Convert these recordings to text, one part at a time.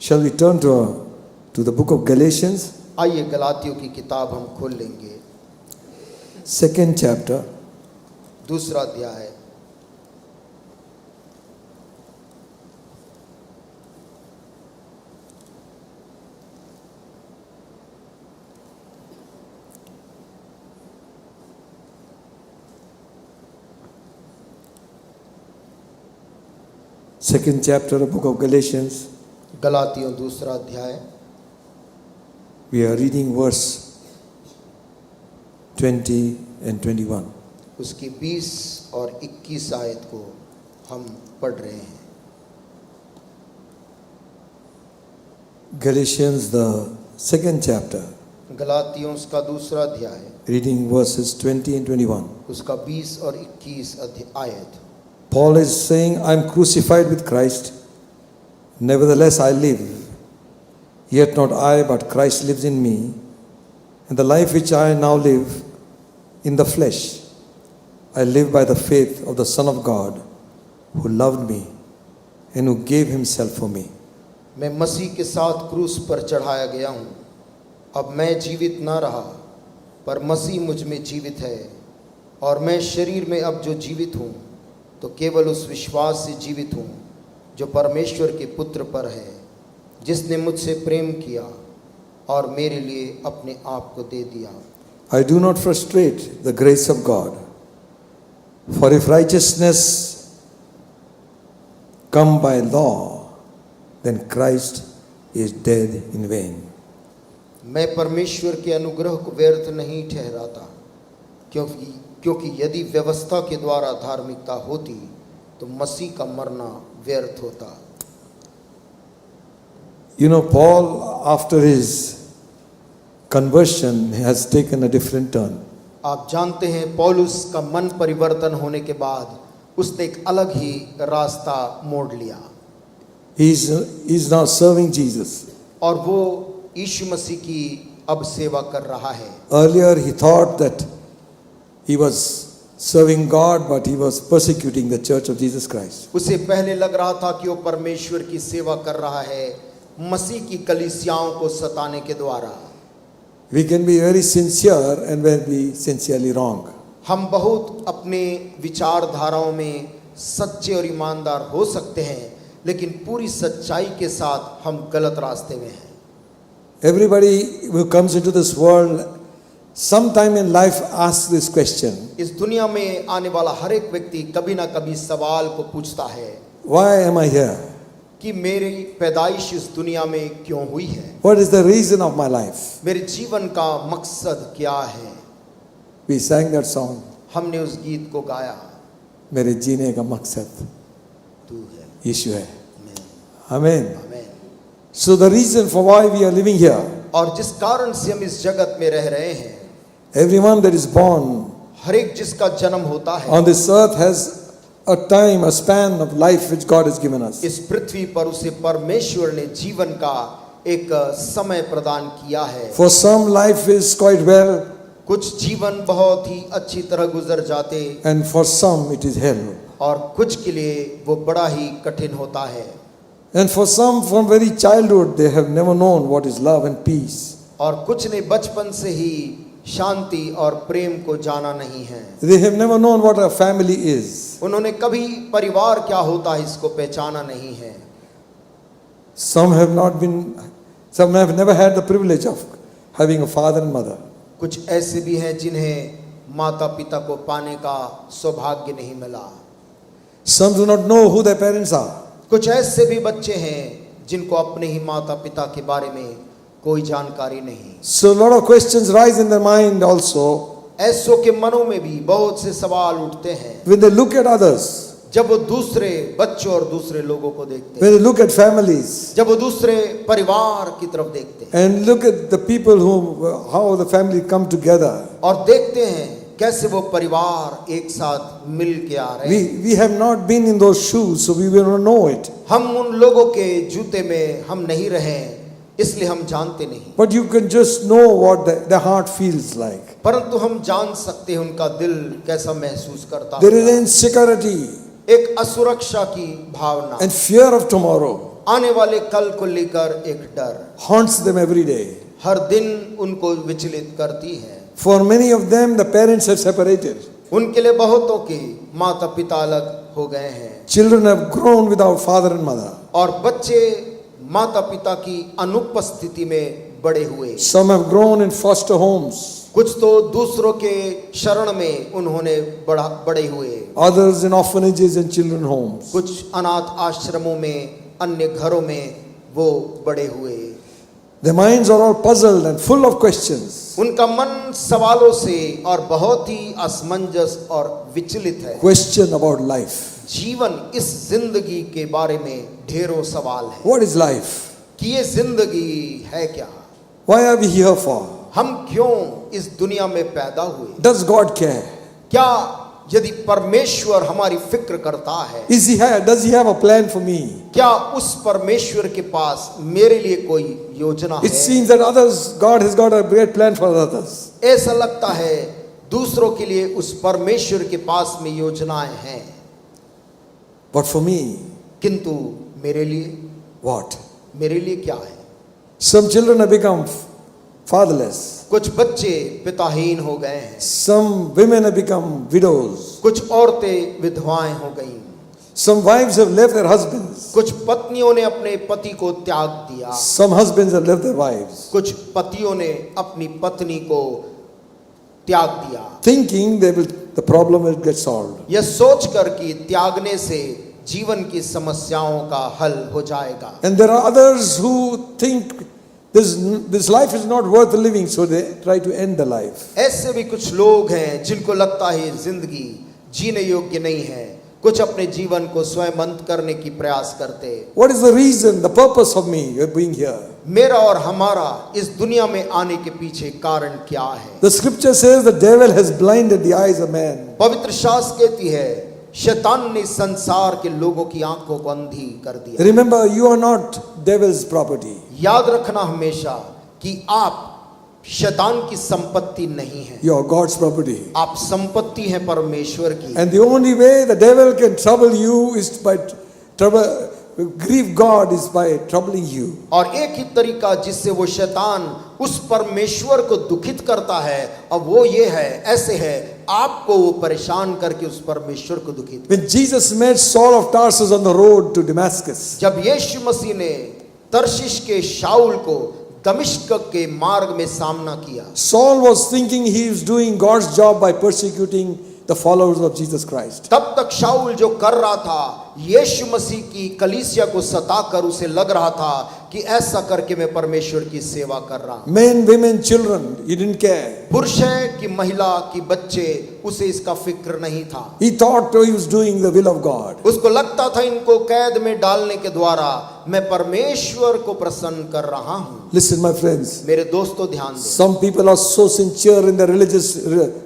Shall we turn to the book of Galatians, आइए गलातियों की किताब हम खोल लेंगे। 2nd chapter, दूसरा अध्याय। second chapter of the book of Galatians. गलातियों दूसरा अध्याय। We are reading verse 20 and 21. उसकी 20 और 21 आयत को हम पढ़ रहे हैं। Galatians, the 2nd chapter, गलातियों उसका दूसरा अध्याय, reading verses 20 and 21. उसका 20 और 21 आयत। Paul is saying, I am crucified with Christ, nevertheless I live. Yet not I, but Christ lives in me. And the life which I now live in the flesh, I live by the faith of the Son of God, who loved me and who gave himself for me. मैं मसीह के साथ क्रूस पर चढ़ाया गया हूँ। अब मैं जीवित ना रहा, पर मसीह मुझ में जीवित है। और मैं शरीर में अब जो जीवित हूँ, तो केवल उस विश्वास से जीवित हूँ जो परमेश्वर के पुत्र पर है, जिसने मुझसे प्रेम किया और मेरे लिए अपने आप को दे दिया। I do not frustrate the grace of God. For if righteousness come by law, then Christ is dead in vain. मैं परमेश्वर के अनुग्रह को व्यर्थ नहीं ठहराता, क्योंकि यदि व्यवस्था के द्वारा धार्मिकता होती तो मसीह का मरना व्यर्थ होता। You know, Paul, after his conversion, has taken a different turn. आप जानते हैं पौलुस का मन परिवर्तन होने के बाद उसने एक अलग ही रास्ता मोड़ लिया। He's now serving Jesus. और वो यीशु मसीह की अब सेवा कर रहा है। Earlier he thought that he was serving God, but he was persecuting the church of Jesus Christ. उसे पहले लग रहा था कि वो परमेश्वर की सेवा कर रहा है मसीह की कलीसियाओं को सताने के द्वारा। We can be very sincere and be sincerely wrong. हम बहुत अपने विचारधाराओं में सच्चे और ईमानदार हो सकते हैं, लेकिन पूरी सच्चाई के साथ हम गलत रास्ते में हैं। Everybody who comes into this world sometime in life asks this question. इस दुनिया में आने वाला हर एक व्यक्ति कभी ना कभी सवाल को पूछता है, Why am I here? कि मेरी पैदाइश इस दुनिया में क्यों हुई है? What is the reason of my life? मेरे जीवन का मकसद क्या है? We sang that song. हमने उस गीत को गाया, मेरे जीने का मकसद तू है। यीशु है. आमीन। Amen. आमीन। So the reason for why we are living here, और जिस कारण से हम इस जगत में रह रहे हैं, everyone that is born हर एक जिसका जन्म होता है on this earth has a time, a span of life which God has given us. इस पृथ्वी पर उसे परमेश्वर ने जीवन का एक समय प्रदान किया है। For some life is quite well, कुछ जीवन बहुत ही अच्छी तरह गुजर जाते, and for some it is hell. और कुछ के लिए वो बड़ा ही कठिन होता है। And for some from very childhood they have never known what is love and peace. और कुछ ने बचपन से ही शांति और प्रेम को जाना नहीं है। They have never known what a family is. उन्होंने कभी परिवार क्या होता है इसको पहचाना नहीं है। Some have never had the privilege of having a father and mother. कुछ ऐसे भी हैं जिन्हें माता पिता को पाने का सौभाग्य नहीं मिला। Some do not know who their parents are. कुछ ऐसे भी बच्चे हैं जिनको अपने ही माता पिता के बारे में कोई जानकारी नहीं। So a lot of questions rise in their mind also. ऐसों के मनों में भी बहुत से सवाल उठते हैं When they look at others, जब वो दूसरे बच्चों और दूसरे लोगों को देखते when हैं, they look at families, जब वो दूसरे परिवार की तरफ देखते हैं and look at the people how the family come together. और देखते हैं कैसे वो परिवार एक साथ मिल के आ रहे हैं। We have not been in those shoes, so we will not know it. हम उन लोगों के जूते में हम नहीं रहे, इसलिए हम जानते नहीं। But you can just know what their heart feels like. परंतु हम जान सकते हैं उनका दिल कैसा महसूस करता There है। is insecurity एक असुरक्षा की भावना and fear of tomorrow. आने वाले कल को लेकर एक डर haunts them every day. हर दिन उनको विचलित करती है। For many of them, the parents have separated. उनके लिए बहुतों के माता पिता अलग हो गए हैं Children have grown without father and mother. और बच्चे माता पिता की अनुपस्थिति में बड़े हुए। Some have grown in foster homes, कुछ तो दूसरों के शरण में उन्होंने बड़े हुए, others in orphanages and children homes. कुछ अनाथ आश्रमों में, अन्य घरों में वो बड़े हुए। Their minds are all puzzled and full of questions. उनका मन सवालों से और बहुत ही असमंजस और विचलित है। Question about life. जीवन, इस जिंदगी के बारे में ढेरों सवाल है What is life? कि ये जिंदगी है क्या, Why are we here for? हम क्यों इस दुनिया में पैदा हुए, Does God care? क्या यदि परमेश्वर हमारी फिक्र करता है, Does he have a plan for me? क्या उस परमेश्वर के पास मेरे लिए कोई योजना It है? seems that God has got a great plan for others. ऐसा लगता है दूसरों के लिए उस परमेश्वर के पास में योजनाएं हैं, But for me, किंतु मेरे लिए, what? मेरे लिए क्या है? Some children have become fatherless. कुछ बच्चे पिताहीन हो गए हैं, Some women have become widows. कुछ औरतें विधवाएं हो गईं, Some wives have left their husbands. कुछ पत्नियों ने अपने पति को त्याग दिया, Some husbands have left their wives, कुछ पतियों ने अपनी पत्नी को त्याग दिया, thinking the problem will get solved. यह सोचकर कि त्यागने से जीवन की समस्याओं का हल हो जाएगा। And there are others who think this life is not worth living, so they try to end the life. ऐसे भी कुछ लोग हैं जिनको लगता है जिंदगी जीने योग्य नहीं है, कुछ अपने जीवन को स्वयं अंत करने की प्रयास करते। What is the reason, the purpose of me being here? मेरा और हमारा इस दुनिया में आने के पीछे कारण क्या है? The scripture says the devil has blinded the eyes of man. पवित्र शास्त्र कहती है शैतान ने संसार के लोगों की आंखों को अंधी कर दिया। Remember, you are not devil's property. याद रखना हमेशा कि आप शैतान की संपत्ति नहीं है, You are God's property. आप संपत्ति हैं परमेश्वर की। And the only way the devil can trouble you is by grieve God is by troubling you. और एक ही तरीका जिससे वो शैतान उस परमेश्वर को दुखित करता है, अब वो ये है, ऐसे है, आपको वो परेशान करके उस परमेश्वर को दुखित। When Jesus met Saul of Tarsus on the road to Damascus, जब यीशु मसीह ने तर्शिश के शाऊल को दमिश्क के मार्ग में सामना किया, Saul was thinking he was doing God's job by persecuting the followers of Jesus Christ. तब तक शाऊल जो कर रहा था यीशु मसीह की कलीसिया को सताकर उसे लग रहा था कि ऐसा करके मैं परमेश्वर की सेवा कर रहा हूं। Men, women, children, he didn't care. पुरुष है कि महिला कि बच्चे, उसे इसका फिक्र नहीं था। He thought he was doing the will of God. उसको लगता था इनको कैद में डालने के द्वारा मैं परमेश्वर को प्रसन्न कर रहा हूं। Listen, my friends. मेरे दोस्तों ध्यान दें, Some people are so sincere in their religious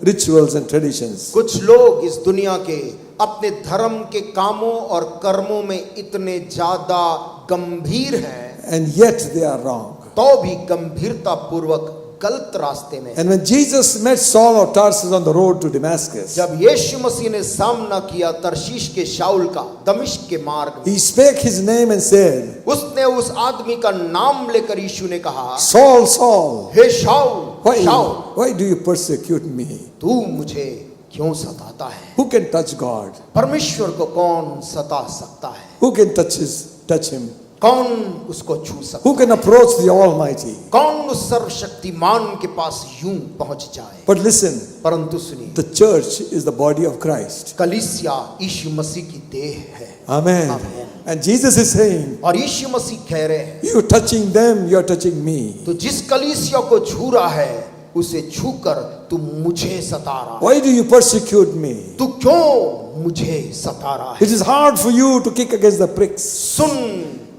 rituals and traditions. कुछ लोग इस दुनिया के अपने धर्म के कामों और कर्मों में इतने ज्यादा गंभीर हैं, And yet they are wrong. तो भी गंभीरता पूर्वक गलत रास्ते में। And when Jesus met Saul of Tarsus on the road to Damascus, जब यीशु मसीह ने सामना किया तरशीश के शाऊल का दमिश्क के मार्ग में, he spake his name and said, उसने उस आदमी का नाम लेकर यीशु ने कहा, Saul, Saul, hey Saul, Saul, why do you persecute me? तू मुझे क्यों सताता है? Who can touch God? परमेश्वर को कौन सता सकता है? Who can touch him? कौन उसको छू सकता Who can approach the Almighty? कौन उस सर्वशक्तिमान के पास यूं पहुंच जाए? But listen, परंतु सुनिए, the church is the body of Christ. कलीसिया यीशु मसीह की देह है। Amen. Amen. And Jesus is saying, और यीशु मसीह कह रहे हैं, you touching them, you are touching me. तो जिस कलीसिया को छू रहा है उसे छूकर तू मुझे सता रहा है। Why do you persecute me? तू क्यों मुझे सता रहा है? It is hard for you to kick against the pricks. सुन,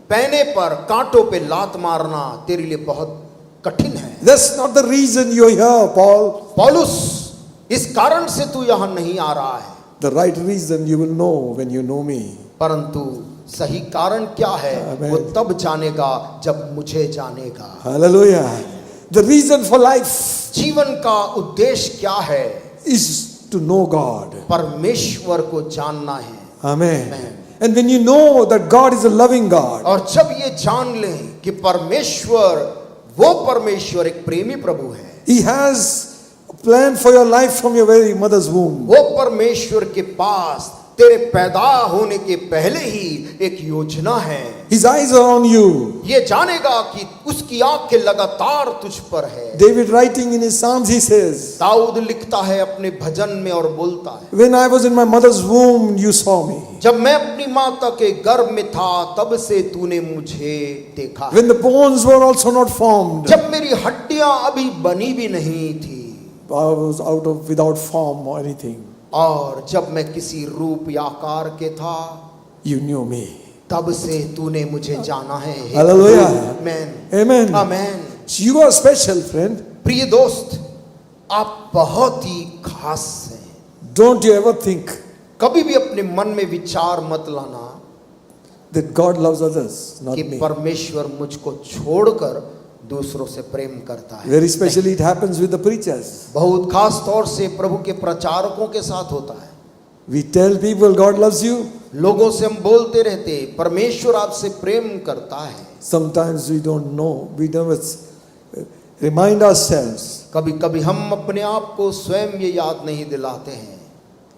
पैने पर कांटों पे लात मारना तेरे लिए बहुत कठिन है। That's not the reason you are here, Paul. पौलुस, इस कारण से तू यहाँ नहीं आ रहा है। The right reason you will know when you know me. परंतु सही कारण क्या है Amen. वो तब जानेगा जब मुझे जानेगा। Hallelujah. The reason for life जीवन का उद्देश्य क्या है? is to know God. परमेश्वर को जानना है। Amen. Amen. And when you know that God is a loving God, और जब ये जान लें कि परमेश्वर, वो परमेश्वर एक प्रेमी प्रभु है, He has a plan for your life from your very mother's womb. वो परमेश्वर के पास तेरे पैदा होने के पहले ही एक योजना है। His eyes are on you. ये जानेगा कि उसकी आंखें लगातार तुझ पर है। David writing in his Psalms, he says, Dawood लिखता है अपने भजन में और बोलता है, when I was in my mother's womb, you saw me. जब मैं अपनी माता के गर्भ में था तब से तूने मुझे देखा है। When the bones were also not formed, जब मेरी हड्डियां अभी बनी भी नहीं थी, I was without form or anything. और जब मैं किसी रूप या आकार के था, You knew me. तब से तूने मुझे जाना है। Hallelujah. Amen, Amen. Amen. You are special, friend. प्रिय दोस्त, आप बहुत ही खास हैं। Don't you ever think कभी भी अपने मन में विचार मत लाना that God loves others, not कि me. परमेश्वर मुझको छोड़कर दूसरों से प्रेम करता है। Very specially, it happens with the preachers. बहुत खास तौर से प्रभु के प्रचारकों के साथ होता है। We tell people God loves you. लोगों से हम बोलते रहते, परमेश्वर आपसे प्रेम करता है। Sometimes we don't know. We don't remind ourselves कभी कभी हम अपने आप को स्वयं ये याद नहीं दिलाते हैं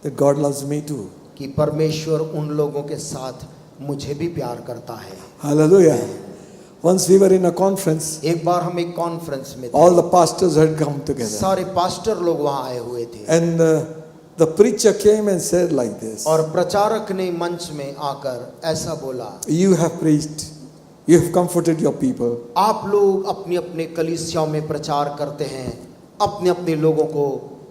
that God loves me too. कि परमेश्वर उन लोगों के साथ मुझे भी प्यार करता है। Hallelujah. Once we were in a conference, एक बार हम एक कॉन्फ्रेंस में थे, all the pastors had come together. सारे पास्टर लोग वहां आए हुए थे, And the preacher came and said like this, और प्रचारक ने मंच में आकर ऐसा बोला, you have preached, you have comforted your people. आप लोग अपनी अपने कलीसियाओं में प्रचार करते हैं, अपने अपने लोगों को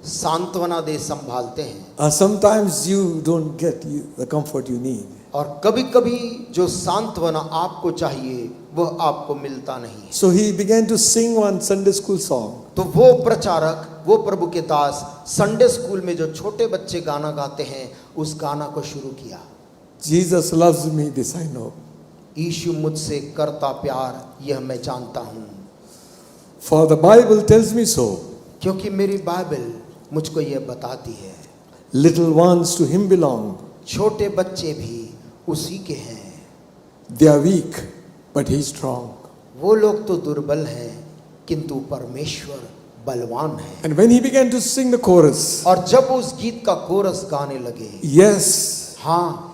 सांत्वना दे संभालते हैं, Sometimes you don't get the comfort you need. और कभी कभी जो सांत्वना आपको चाहिए वह आपको मिलता नहीं। So he began to sing one Sunday school song. तो वो प्रचारक, वो प्रभु के दास संडे स्कूल में जो छोटे बच्चे गाना गाते हैं, उस गाना को शुरू किया। Jesus loves me, this I know. यीशु मुझसे करता प्यार यह मैं जानता हूँ, For the Bible tells me so. क्योंकि मेरी बाइबल मुझको यह बताती है। Little ones to him belong. छोटे बच्चे भी उसी के हैं, They are weak, but he is strong. वो लोग तो दुर्बल हैं किंतु परमेश्वर बलवान है। And when he began to sing the chorus, और जब उस गीत का कोरस गाने लगे, yes, हाँ,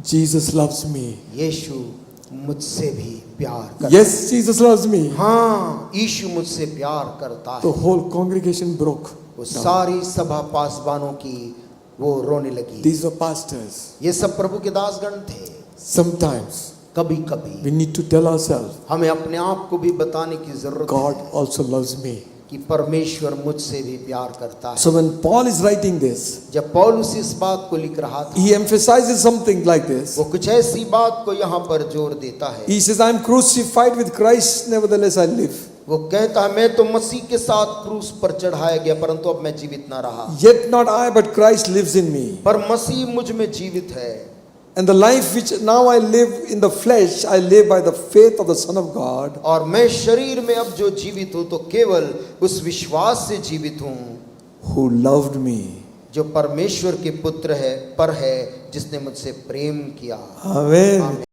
Jesus loves me. यीशु मुझसे भी प्यार करता Yes, Jesus loves me. है। हाँ, यीशु मुझसे प्यार करता The है। whole congregation broke. वो सारी सभा पासबानों की वो रोने लगी। These were pastors. ये सब प्रभु के दासगण थे। Sometimes कभी कभी we need to tell ourselves, हमें अपने आप को भी बताने की जरूरत God है also loves me. कि परमेश्वर मुझसे भी प्यार करता है। So when Paul is writing this, जब पौलुस इस बात को लिख रहा था, he emphasizes something like this. वो कुछ ऐसी बात को यहाँ पर जोर देता है। He says, I am crucified with Christ, nevertheless I live. वो कहता है, मैं तो मसीह के साथ क्रूस पर चढ़ाया गया, परंतु अब मैं जीवित ना रहा, Yet not I, but Christ lives in me. पर मसीह मुझ में जीवित है। And the life which now I live in the flesh, I live by the faith of the Son of God, और मैं शरीर में अब जो जीवित हूँ तो केवल उस विश्वास से जीवित हूँ who loved me. जो परमेश्वर के पुत्र है, पर है, जिसने मुझसे प्रेम किया। Amen.